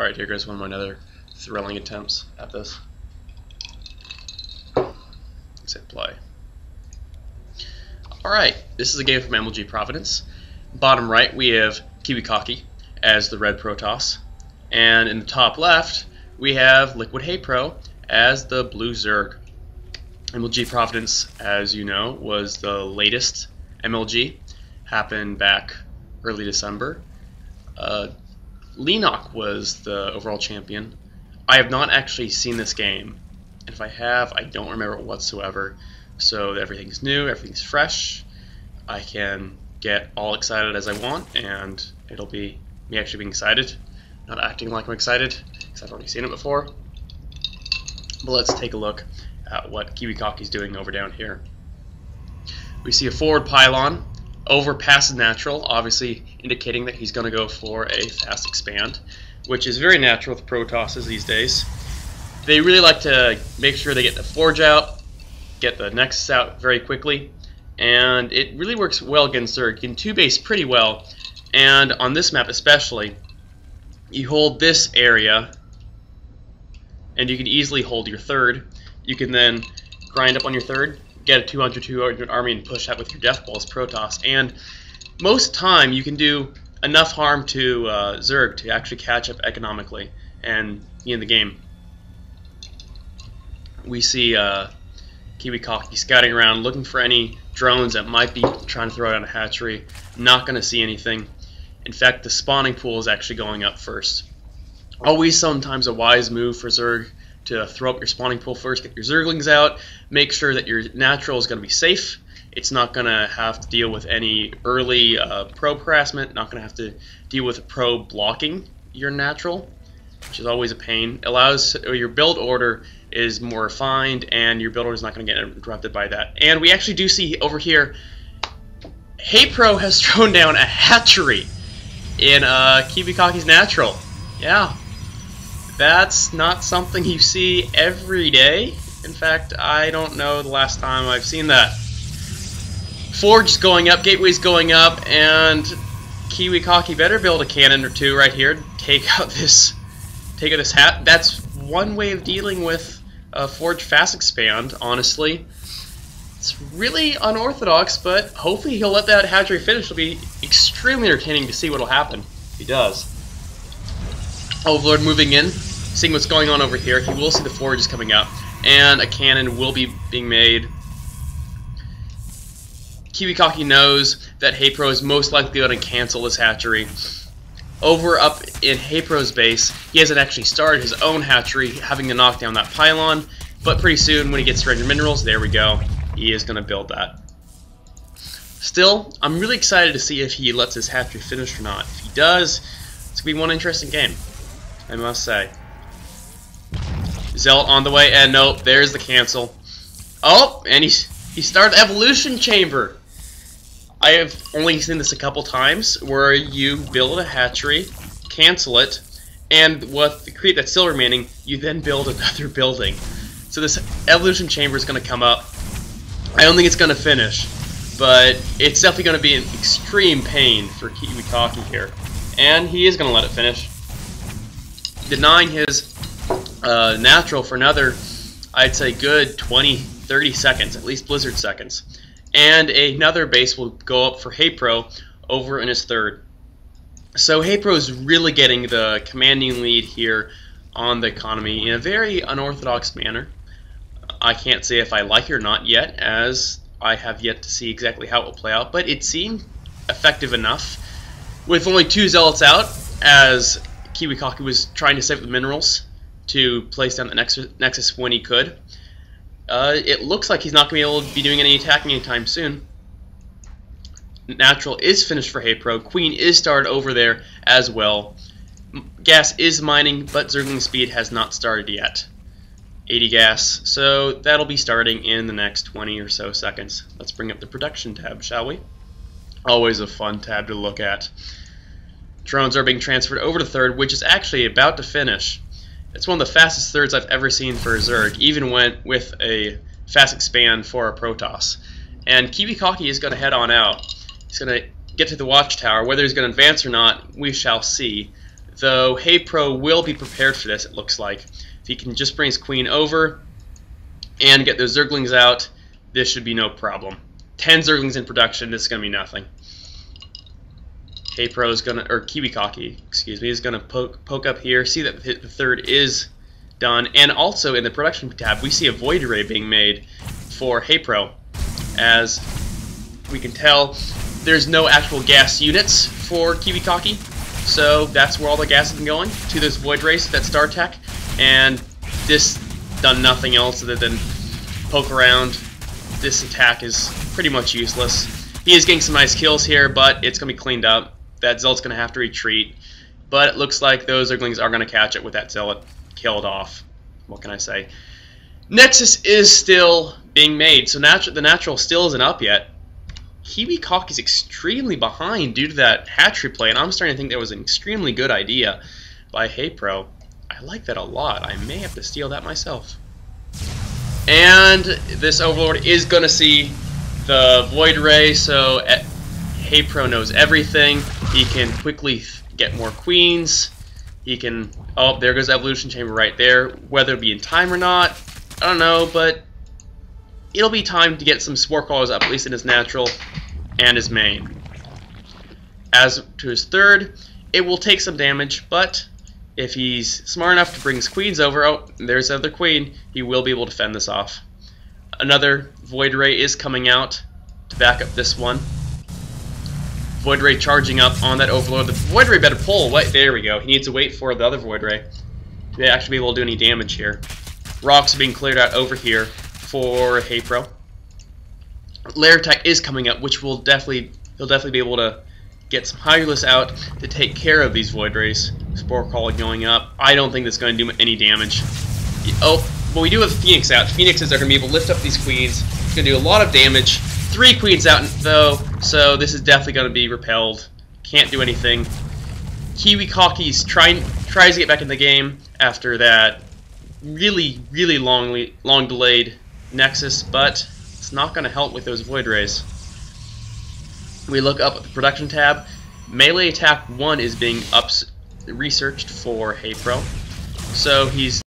Alright, here goes one of my other thrilling attempts at this. Let's hit play. Alright, this is a game from MLG Providence. Bottom right, we have Kiwikaki as the red Protoss. And in the top left, we have Liquid Hey-Pro as the blue Zerg. MLG Providence, as you know, was the latest MLG. Happened back early December. Lenok was the overall champion. I have not actually seen this game. And if I have, I don't remember it whatsoever. So everything's new, everything's fresh. I can get all excited as I want, and it'll be me actually being excited, not acting like I'm excited, because I've already seen it before. But let's take a look at what Kiwikaki's doing over down here. We see a forward pylon over past natural, obviously indicating that he's going to go for a fast expand, which is very natural with Protosses these days. They really like to make sure they get the forge out, get the nexus out very quickly, and it really works well against Zerg. You can 2-base pretty well, and on this map especially, you hold this area, and you can easily hold your third. You can then grind up on your third, get a 200 army and push out with your Death Balls Protoss, and most of the time you can do enough harm to Zerg to actually catch up economically and be in the game. We see Kiwikaki scouting around, looking for any drones that might be trying to throw out a hatchery. Not going to see anything. In fact, the spawning pool is actually going up first. Always sometimes a wise move for Zerg to throw up your spawning pool first, get your Zerglings out, make sure that your natural is going to be safe. It's not going to have to deal with any early probe harassment, not going to have to deal with a probe blocking your natural, which is always a pain. Allows your build order is more refined, and your build order is not going to get interrupted by that. And we actually do see over here, Hey-Pro has thrown down a hatchery in Kiwikaki's natural. Yeah, that's not something you see every day. In fact, I don't know the last time I've seen that. Forge is going up, Gateway's going up, and Kiwikaki better build a cannon or two right here to take out this hat. That's one way of dealing with a Forge fast expand, honestly. It's really unorthodox, but hopefully he'll let that hatchery finish. It'll be extremely entertaining to see what'll happen if he does. Overlord moving in, seeing what's going on over here. He will see the Forges coming out, and a cannon will be being made. Kiwikaki knows that Hey-Pro is most likely going to cancel this hatchery. Over up in Hey-Pro's base, he hasn't actually started his own hatchery, having to knock down that pylon, but pretty soon when he gets stranger minerals, there we go, he is going to build that. Still, I'm really excited to see if he lets his hatchery finish or not. If he does, it's going to be one interesting game, I must say. Zealot on the way, and nope, there's the cancel. Oh, and he started the evolution chamber. I have only seen this a couple times, where you build a hatchery, cancel it, and with the creep that's still remaining, you then build another building. So this evolution chamber is going to come up. I don't think it's going to finish, but it's definitely going to be an extreme pain for Kiwikaki here. And he is going to let it finish, denying his natural for another, I'd say, good 20-30 seconds, at least Blizzard seconds. And another base will go up for Hey-Pro over in his third. So Hey-Pro is really getting the commanding lead here on the economy in a very unorthodox manner. I can't say if I like it or not yet, as I have yet to see exactly how it will play out, but it seemed effective enough. With only 2 Zealots out, as Kiwikaki was trying to save the minerals to place down the Nexus when he could. It looks like he's not going to be able to be doing any attacking anytime soon. Natural is finished for Hey-Pro. Queen is started over there as well. Gas is mining, but Zergling speed has not started yet. 80 gas, so that'll be starting in the next 20 or so seconds. Let's bring up the production tab, shall we? Always a fun tab to look at. Drones are being transferred over to third, which is actually about to finish. It's one of the fastest thirds I've ever seen for a Zerg, even went with a fast expand for a Protoss. And Kiwikaki is going to head on out. He's going to get to the watchtower. Whether he's going to advance or not, we shall see. though Hey Pro will be prepared for this, it looks like. If he can just bring his queen over and get those Zerglings out, this should be no problem. 10 Zerglings in production, this is going to be nothing. Hey Pro is going to, or Kiwikaki, excuse me, is going to poke up here, see that the third is done, and also in the production tab we see a Void Ray being made for Hey Pro. As we can tell, there's no actual gas units for Kiwikaki, so that's where all the gas has been going, to this Void Race, that star tech, and this done nothing else other than poke around. This attack is pretty much useless. He is getting some nice kills here, but it's going to be cleaned up. That Zealot's going to have to retreat, but it looks like those Zerglings are going to catch it with that Zealot killed off. What can I say? Nexus is still being made, so the natural still isn't up yet. Kiwikaki's extremely behind due to that hatchery play, and I'm starting to think that was an extremely good idea by Hey Pro. I like that a lot. I may have to steal that myself. And this Overlord is going to see the Void Ray, so Hey Pro knows everything. He can quickly get more queens. He can... Oh, there goes Evolution Chamber right there. Whether it be in time or not, I don't know, but it'll be time to get some Spore Crawlers up, at least in his natural and his main. As to his third, it will take some damage, but if he's smart enough to bring his queens over, oh, there's the other queen, he will be able to fend this off. Another Void Ray is coming out to back up this one. Void Ray charging up on that Overlord. The Void Ray better pull. Wait, there we go. He needs to wait for the other Void Ray to actually be able to do any damage here. Rocks are being cleared out over here for Hey Pro. Lair attack is coming up, which will he'll definitely be able to get some Hydrolus out to take care of these Void Rays. Spore Call going up. I don't think that's going to do any damage. Oh, but we do have Phoenix out. Phoenixes are going to be able to lift up these queens. It's going to do a lot of damage. 3 queens out though, so this is definitely going to be repelled. Can't do anything. Kiwikaki's tries to get back in the game after that really long delayed Nexus, but it's not going to help with those Void Rays. We look up at the production tab. Melee attack 1 is being researched for Hey Pro, so he's